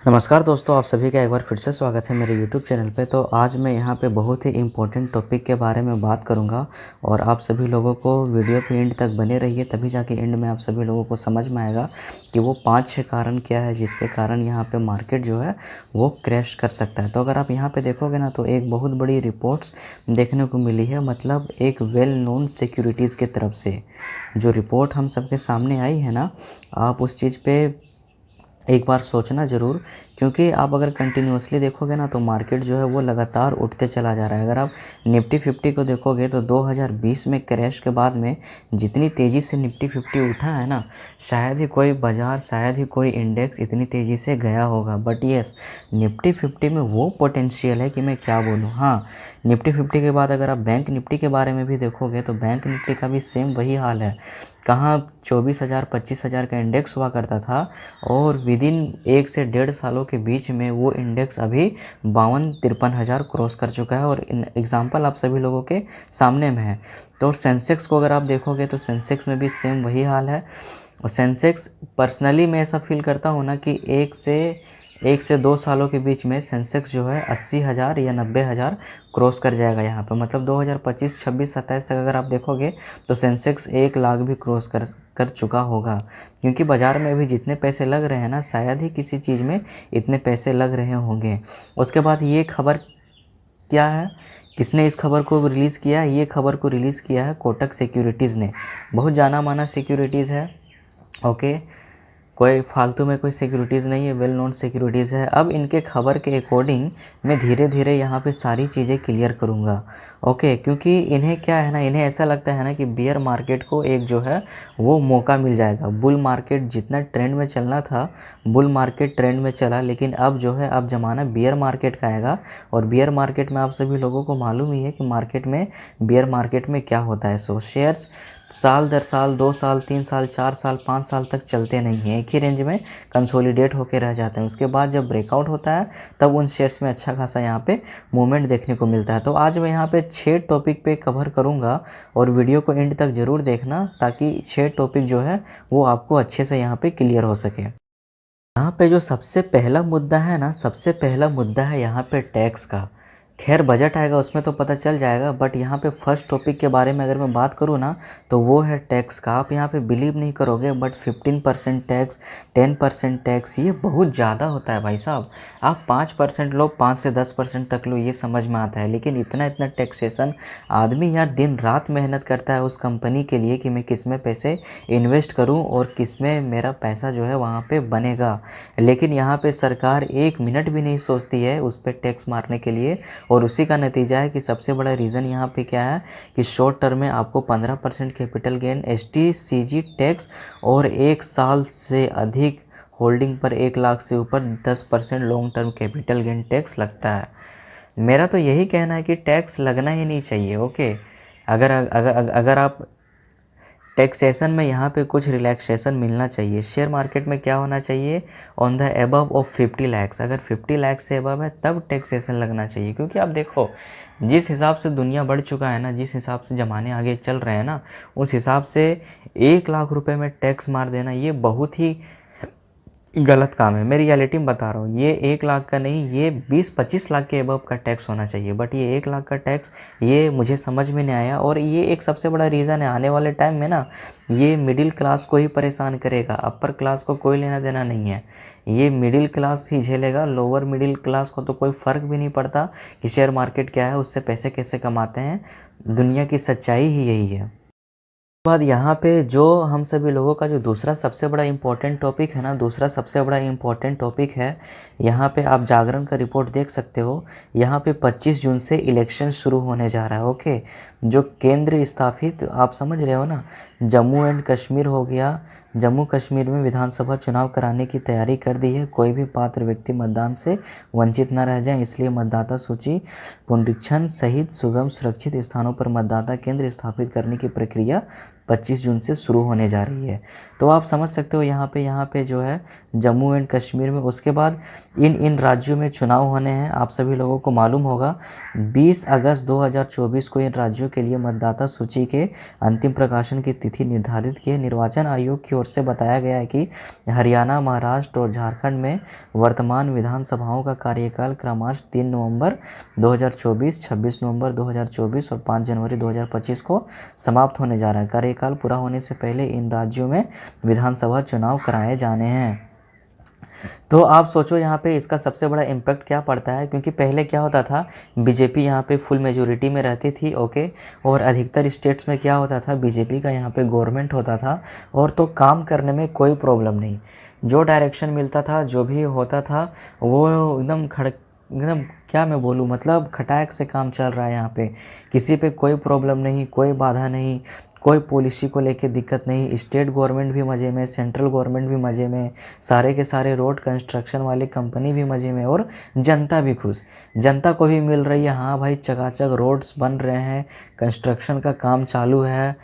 नमस्कार दोस्तों, आप सभी का एक बार फिर से स्वागत है मेरे यूट्यूब चैनल पे। तो आज मैं यहाँ पे बहुत ही इम्पोर्टेंट टॉपिक के बारे में बात करूँगा और आप सभी लोगों को वीडियो पे एंड तक बने रहिए, तभी जाके एंड में आप सभी लोगों को समझ में आएगा कि वो 5-6 कारण क्या है जिसके कारण यहाँ पे मार्केट जो है वो क्रैश कर सकता है। तो अगर आप यहाँ पर देखोगे ना तो एक बहुत बड़ी रिपोर्ट्स देखने को मिली है, मतलब एक वेल नोन सिक्योरिटीज़ की तरफ से जो रिपोर्ट हम सबके सामने आई है ना, आप उस चीज़ पर एक बार सोचना ज़रूर, क्योंकि आप अगर कंटिन्यूअसली देखोगे ना तो मार्केट जो है वो लगातार उठते चला जा रहा है। अगर आप निफ्टी 50 को देखोगे तो 2020 में क्रैश के बाद में जितनी तेज़ी से निफ्टी 50 उठा है ना, शायद ही कोई बाज़ार, शायद ही कोई इंडेक्स इतनी तेज़ी से गया होगा। बट येस, निफ्टी 50 में वो पोटेंशियल है कि मैं क्या बोलूँ। हाँ, निफ्टी 50 के बाद अगर आप बैंक निफ्टी के बारे में भी देखोगे तो बैंक निफ्टी का भी सेम वही हाल है। कहाँ 24,000 25,000 का इंडेक्स हुआ करता था और विदिन 1 से 1.5 सालों के बीच में वो इंडेक्स अभी 52-53 हज़ार क्रॉस कर चुका है। और एग्जांपल आप सभी लोगों के सामने में है। तो सेंसेक्स को अगर आप देखोगे तो सेंसेक्स में भी सेम वही हाल है। और सेंसेक्स पर्सनली मैं ऐसा फील करता हूँ ना कि 1 से 2 सालों के बीच में सेंसेक्स जो है 80,000 या 90,000 क्रॉस कर जाएगा यहाँ पे। मतलब 2025, 26, 27 तक अगर आप देखोगे तो सेंसेक्स 1 लाख भी क्रॉस कर चुका होगा, क्योंकि बाज़ार में अभी जितने पैसे लग रहे हैं ना, शायद ही किसी चीज़ में इतने पैसे लग रहे होंगे। उसके बाद ये खबर क्या है, किसने इस खबर को रिलीज़ किया है? ये खबर को रिलीज़ किया है कोटक सिक्योरिटीज़ ने। बहुत जाना माना सिक्योरिटीज़ है, ओके, कोई फालतू में कोई सिक्योरिटीज़ नहीं है, वेल नोन सिक्योरिटीज़ है। अब इनके खबर के अकॉर्डिंग मैं धीरे धीरे यहाँ पे सारी चीज़ें क्लियर करूँगा, ओके, क्योंकि इन्हें क्या है ना, इन्हें ऐसा लगता है ना कि बियर मार्केट को एक जो है वो मौका मिल जाएगा। बुल मार्केट जितना ट्रेंड में चलना था, बुल मार्केट ट्रेंड में चला, लेकिन अब जो है अब ज़माना बियर मार्केट का आएगा। और बियर मार्केट में आप सभी लोगों को मालूम ही है कि मार्केट में, बियर मार्केट में क्या होता है। सो शेयर्स साल दर साल, 2 साल, 3 साल, 4 साल, 5 साल तक चलते नहीं हैं, एक ही रेंज में कंसोलिडेट होकर रह जाते हैं। उसके बाद जब ब्रेकआउट होता है तब उन शेयर्स में अच्छा खासा यहाँ पे मूवमेंट देखने को मिलता है। तो आज मैं यहाँ पे 6 टॉपिक पे कवर करूँगा और वीडियो को एंड तक ज़रूर देखना, ताकि 6 टॉपिक जो है वो आपको अच्छे से यहाँ पे क्लियर हो सके। यहाँ पे जो सबसे पहला मुद्दा है ना, सबसे पहला मुद्दा है यहाँ पे टैक्स का। खैर बजट आएगा उसमें तो पता चल जाएगा, बट यहाँ पे फर्स्ट टॉपिक के बारे में अगर मैं बात करूँ ना तो वो है टैक्स का। आप यहाँ पे बिलीव नहीं करोगे, बट 15% टैक्स, 10% टैक्स, ये बहुत ज़्यादा होता है भाई साहब। आप 5% लो, 5 से 10% तक लो, ये समझ में आता है, लेकिन इतना इतना टैक्सेशन। आदमी यार दिन रात मेहनत करता है उस कंपनी के लिए कि मैं किस में पैसे इन्वेस्ट करूँ और किस में मेरा पैसा जो है वहाँ पर बनेगा। लेकिन यहाँ पर सरकार 1 मिनट भी नहीं सोचती है उस पर टैक्स मारने के लिए। और उसी का नतीजा है कि सबसे बड़ा रीज़न यहाँ पे क्या है कि शॉर्ट टर्म में आपको 15% कैपिटल गेन, STCG टैक्स और 1 साल से अधिक होल्डिंग पर 1 लाख से ऊपर 10% long term capital gain tax लगता है। मेरा तो यही कहना है कि टैक्स लगना ही नहीं चाहिए, ओके। अगर अगर अगर आप टैक्सेशन में यहाँ पे कुछ रिलैक्सेशन मिलना चाहिए। शेयर मार्केट में क्या होना चाहिए, on the above of 50 lakhs, अगर 50 लाख से एबव है तब टैक्सेशन लगना चाहिए। क्योंकि आप देखो जिस हिसाब से दुनिया बढ़ चुका है ना, जिस हिसाब से ज़माने आगे चल रहे हैं ना, उस हिसाब से 1 लाख रुपए में टैक्स मार देना ये बहुत ही गलत काम है। मैं रियलिटी में बता रहा हूँ, ये 1 लाख का नहीं, ये 20-25 लाख के अबव का टैक्स होना चाहिए। बट ये 1 लाख का टैक्स, ये मुझे समझ में नहीं आया। और ये एक सबसे बड़ा रीज़न है, आने वाले टाइम में ना ये मिडिल क्लास को ही परेशान करेगा, अपर क्लास को कोई लेना देना नहीं है। ये मिडिल क्लास ही झेलेगा, लोअर मिडिल क्लास को तो कोई फ़र्क भी नहीं पड़ता कि शेयर मार्केट क्या है, उससे पैसे कैसे कमाते हैं। दुनिया की सच्चाई ही यही है। बाद यहाँ पे जो हम सभी लोगों का जो दूसरा सबसे बड़ा इम्पोर्टेंट टॉपिक है ना, दूसरा सबसे बड़ा इम्पोर्टेंट टॉपिक है, यहाँ पे आप जागरण का रिपोर्ट देख सकते हो। यहाँ पे 25 जून से इलेक्शन शुरू होने जा रहा है, ओके। जो केंद्र स्थापित, आप समझ रहे हो ना, जम्मू एंड कश्मीर हो गया, जम्मू कश्मीर में विधानसभा चुनाव कराने की तैयारी कर दी है। कोई भी पात्र व्यक्ति मतदान से वंचित न रह जाए, इसलिए मतदाता सूची पुनरीक्षण सहित सुगम सुरक्षित स्थानों पर मतदाता केंद्र स्थापित करने की प्रक्रिया 25 जून से शुरू होने जा रही है। तो आप समझ सकते हो यहाँ पे जो है जम्मू एंड कश्मीर में, उसके बाद इन राज्यों में चुनाव होने हैं। आप सभी लोगों को मालूम होगा 20 अगस्त 2024 को इन राज्यों के लिए मतदाता सूची के अंतिम प्रकाशन की तिथि निर्धारित की है। निर्वाचन आयोग की ओर से बताया गया है कि हरियाणा, महाराष्ट्र और झारखंड में वर्तमान विधानसभाओं का कार्यकाल क्रमशः 3 नवंबर 2024, 26 नवंबर 2024 और 5 जनवरी 2025 को समाप्त होने जा रहा है। कार्यकाल पूरा होने से पहले इन राज्यों में विधानसभा चुनाव कराए जाने हैं। तो आप सोचो यहाँ पे इसका सबसे बड़ा इम्पैक्ट क्या पड़ता है, क्योंकि पहले क्या होता था, बीजेपी यहाँ पे फुल मेजोरिटी में रहती थी, ओके, और अधिकतर स्टेट्स में क्या होता था, बीजेपी का यहाँ पे गवर्नमेंट होता था, और तो काम करने में कोई प्रॉब्लम नहीं, जो डायरेक्शन मिलता था, जो भी होता था वो एकदम क्या मैं बोलूँ, मतलब खटाक से काम चल रहा है यहाँ पे, किसी पे कोई प्रॉब्लम नहीं, कोई बाधा नहीं, कोई पॉलिसी को लेके दिक्कत नहीं। स्टेट गवर्नमेंट भी मज़े में, सेंट्रल गवर्नमेंट भी मज़े में, सारे के सारे रोड कंस्ट्रक्शन वाली कंपनी भी मज़े में, और जनता भी खुश, जनता को भी मिल रही है, हाँ भाई चकाचक रोड्स बन रहे हैं, कंस्ट्रक्शन का काम चालू है,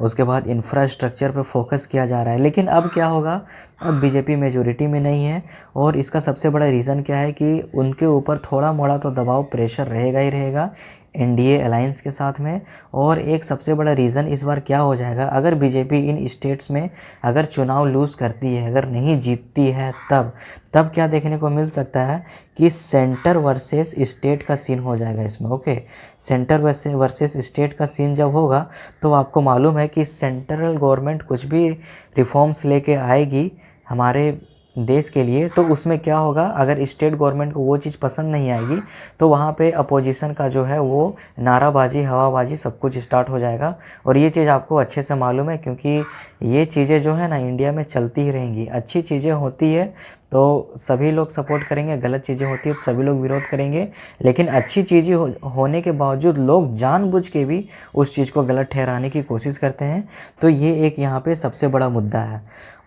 उसके बाद इंफ्रास्ट्रक्चर पे फोकस किया जा रहा है। लेकिन अब क्या होगा, अब बीजेपी मेजोरिटी में नहीं है, और इसका सबसे बड़ा रीज़न क्या है कि उनके ऊपर थोड़ा मोड़ा तो दबाव, प्रेशर रहेगा ही रहेगा एनडीए अलायंस के साथ में। और एक सबसे बड़ा रीज़न इस बार क्या हो जाएगा, अगर बीजेपी इन स्टेट्स में अगर चुनाव लूज़ करती है, अगर नहीं जीतती है, तब क्या देखने को मिल सकता है कि सेंटर वर्सेस स्टेट का सीन हो जाएगा इसमें, ओके। सेंटर वर्सेस स्टेट का सीन जब होगा तो आपको मालूम है कि सेंट्रल गवर्नमेंट कुछ भी रिफॉर्म्स लेके आएगी हमारे देश के लिए, तो उसमें क्या होगा, अगर स्टेट गवर्नमेंट को वो चीज़ पसंद नहीं आएगी तो वहाँ पे अपोजिशन का जो है वो नाराबाजी, हवाबाजी सब कुछ स्टार्ट हो जाएगा। और ये चीज़ आपको अच्छे से मालूम है, क्योंकि ये चीज़ें जो है ना इंडिया में चलती ही रहेंगी। अच्छी चीज़ें होती है तो सभी लोग सपोर्ट करेंगे, गलत चीज़ें होती है तो सभी लोग विरोध करेंगे, लेकिन अच्छी चीज़ें होने के बावजूद लोग जानबूझ के भी उस चीज़ को गलत ठहराने की कोशिश करते हैं। तो ये एक यहाँ पे सबसे बड़ा मुद्दा है।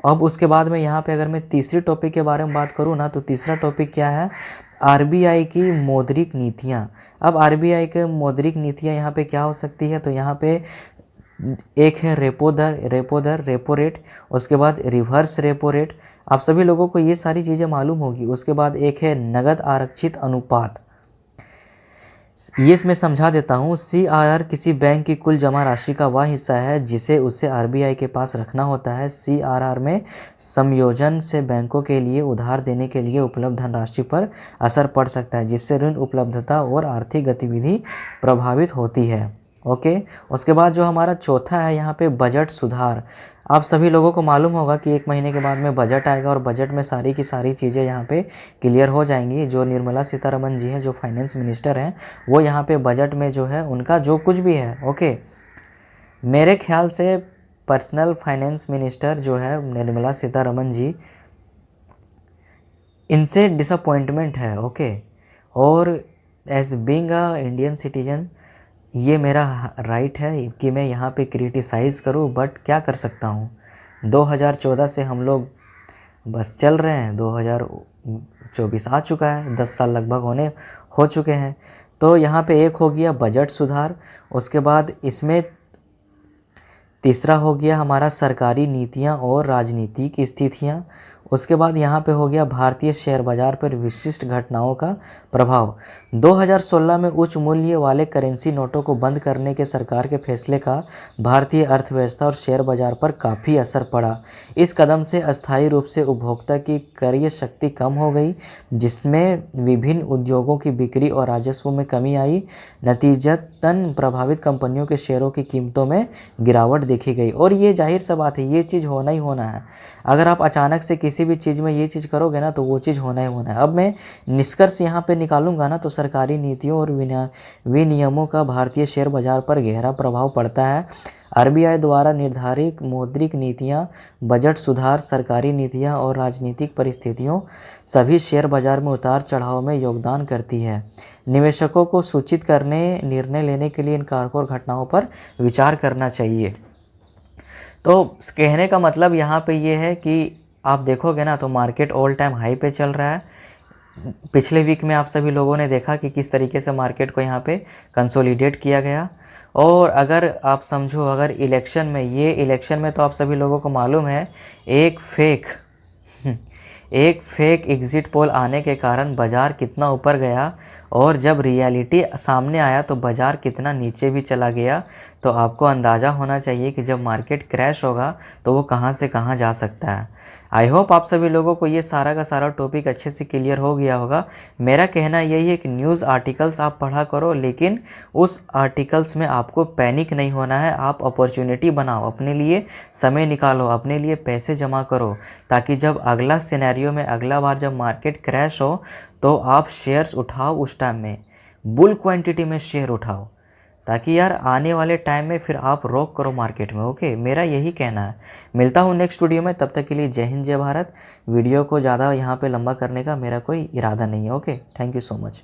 अब उसके बाद में यहाँ पे अगर मैं तीसरी टॉपिक के बारे में बात करूँ ना, तो तीसरा टॉपिक क्या है, आरबीआई की मौद्रिक नीतियाँ। अब आरबीआई के मौद्रिक नीतियाँ यहाँ पे क्या हो सकती है, तो यहाँ पे एक है रेपो दर, रेपो रेट, उसके बाद रिवर्स रेपो रेट, आप सभी लोगों को ये सारी चीज़ें मालूम होगी। उसके बाद एक है नगद आरक्षित अनुपात, ये मैं समझा देता हूँ। सीआरआर किसी बैंक की कुल जमा राशि का वह हिस्सा है जिसे उसे आरबीआई के पास रखना होता है। सीआरआर में समयोजन से बैंकों के लिए उधार देने के लिए उपलब्ध धनराशि पर असर पड़ सकता है, जिससे ऋण उपलब्धता और आर्थिक गतिविधि प्रभावित होती है, ओके। उसके बाद जो हमारा चौथा है यहाँ पे बजट सुधार। आप सभी लोगों को मालूम होगा कि 1 महीने के बाद में बजट आएगा, और बजट में सारी की सारी चीज़ें यहाँ पे क्लियर हो जाएंगी। जो निर्मला सीतारमण जी हैं, जो फाइनेंस मिनिस्टर हैं, वो यहाँ पे बजट में जो है उनका जो कुछ भी है, ओके, मेरे ख्याल से पर्सनल फाइनेंस मिनिस्टर जो है निर्मला सीतारमण जी, इनसे डिसअपॉइंटमेंट है, ओके। और as being a Indian citizen ये मेरा राइट है कि मैं यहाँ पे क्रिटिसाइज़ करूँ, बट क्या कर सकता हूँ। 2014 से हम लोग बस चल रहे हैं, 2024 आ चुका है, 10 साल लगभग हो चुके हैं। तो यहाँ पे एक हो गया बजट सुधार, उसके बाद इसमें तीसरा हो गया हमारा सरकारी नीतियाँ और राजनीतिक स्थितियाँ। उसके बाद यहाँ पे हो गया भारतीय शेयर बाज़ार पर विशिष्ट घटनाओं का प्रभाव। 2016 में उच्च मूल्य वाले करेंसी नोटों को बंद करने के सरकार के फैसले का भारतीय अर्थव्यवस्था और शेयर बाज़ार पर काफ़ी असर पड़ा। इस कदम से अस्थायी रूप से उपभोक्ता की क्रय शक्ति कम हो गई, जिसमें विभिन्न उद्योगों की बिक्री और राजस्व में कमी आई। नतीजतन प्रभावित कंपनियों के शेयरों की कीमतों में गिरावट देखी गई। और ये जाहिर सा बात है, ये चीज़ होना ही होना है। अगर आप अचानक से किसी भी चीज़ में ये चीज़ करोगे ना, तो वो चीज़ होना ही होना है। अब मैं निष्कर्ष यहाँ पे निकालूंगा ना, तो सरकारी नीतियों और विनियमों का भारतीय शेयर बाजार पर गहरा प्रभाव पड़ता है। आरबीआई द्वारा निर्धारित मौद्रिक नीतियाँ, बजट सुधार, सरकारी नीतियाँ और राजनीतिक परिस्थितियों सभी शेयर बाजार में उतार चढ़ाव में योगदान करती है। निवेशकों को सूचित करने, निर्णय लेने के लिए इन कारगर घटनाओं पर विचार करना चाहिए। तो कहने का मतलब यहाँ पे ये है कि आप देखोगे ना, तो मार्केट ऑल टाइम हाई पे चल रहा है। पिछले वीक में आप सभी लोगों ने देखा कि किस तरीके से मार्केट को यहाँ पे कंसोलिडेट किया गया। और अगर आप समझो, अगर इलेक्शन में, ये इलेक्शन में तो आप सभी लोगों को मालूम है, एक फेक एक फेक एग्ज़िट पोल आने के कारण बाज़ार कितना ऊपर गया, और जब रियलिटी सामने आया तो बाज़ार कितना नीचे भी चला गया। तो आपको अंदाज़ा होना चाहिए कि जब मार्केट क्रैश होगा तो वो कहाँ से कहाँ जा सकता है। आई होप आप सभी लोगों को ये सारा का सारा टॉपिक अच्छे से क्लियर हो गया होगा। मेरा कहना यही है कि न्यूज़ आर्टिकल्स आप पढ़ा करो, लेकिन उस आर्टिकल्स में आपको पैनिक नहीं होना है। आप अपॉर्चुनिटी बनाओ, अपने लिए समय निकालो, अपने लिए पैसे जमा करो, ताकि जब अगला सिनेरियो में, अगला बार जब मार्केट क्रैश हो तो आप शेयर्स उठाओ, उस टाइम में बुल क्वांटिटी में शेयर उठाओ, ताकि यार आने वाले टाइम में फिर आप रॉक करो मार्केट में। ओके, मेरा यही कहना है। मिलता हूँ नेक्स्ट वीडियो में, तब तक के लिए जय हिंद जय भारत। वीडियो को ज़्यादा यहाँ पे लंबा करने का मेरा कोई इरादा नहीं है। Okay, thank you so much.